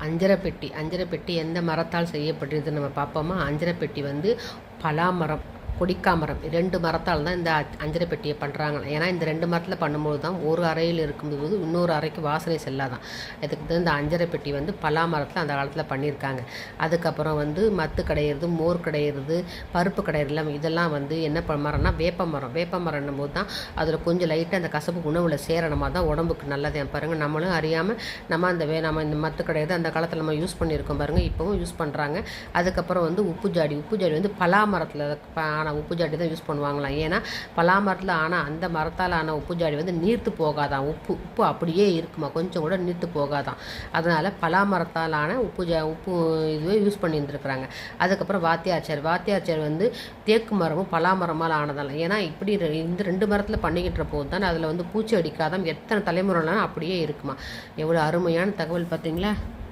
அஞ்சரைப்பெட்டி எந்த மரத்தால் செய்யப்பட்டிருக்குன்னு நம்ம பார்ப்போமா. அஞ்சரைப்பெட்டி வந்து பலாமரம், கொடிக்காமரம் 2 மரத்தால் தான் இந்த அஞ்சரை பெட்டியை பண்ணுறாங்க. ஏன்னா இந்த 2 மரத்தில் பண்ணும்போது தான் ஒரு அறையில் இருக்கும்போது இன்னொரு அறைக்கு வாசனை செல்லாதான். இதுக்கு தான் இந்த அஞ்சரை பெட்டி வந்து பலா மரத்தில் அந்த காலத்தில் பண்ணியிருக்காங்க. அதுக்கப்புறம் வந்து மத்து கடையிறது, மோர் கடையிறது, பருப்பு கடையிறதுலாம் இதெல்லாம் வந்து என்ன மரம்னா வேப்பமரம்னும் போது தான் அதில் கொஞ்சம் லைட்டாக அந்த கசப்பு உணவில் சேரணுமா தான் உடம்புக்கு நல்லதே. பாருங்கள், நம்மளும் அறியாமல் நம்ம இந்த மத்து கடையிறது அந்த காலத்தில் நம்ம யூஸ் பண்ணியிருக்கோம் பாருங்கள், இப்போவும் யூஸ் பண்ணுறாங்க. அதுக்கப்புறம் வந்து உப்பு ஜாடி வந்து பலா மரத்தில் ஆனால் உப்பு ஜாடி தான் யூஸ் பண்ணுவாங்களாம். ஏன்னா பலாமரத்தில் ஆனால் அந்த மரத்தால் ஆன உப்பு ஜாடி வந்து நீர்த்து போகாதான். உப்பு அப்படியே இருக்குமா, கொஞ்சம் கூட நீர்த்து போகாதான். அதனால் பலாமரத்தால் ஆன உப்பு இதுவே யூஸ் பண்ணியிருந்துருக்குறாங்க. அதுக்கப்புறம் வாத்தியார் வந்து தேக்கு மரமும் பலாமரமால் ஆனதால். ஏன்னா இப்படி இந்த 2 மரத்தில் பண்ணிக்கிட்ட போது தான் அதில் வந்து பூச்சி அடிக்காதான் எத்தனை தலைமுறைலாம் அப்படியே இருக்குமா. எவ்வளோ அருமையான தகவல் பார்த்தீங்களா.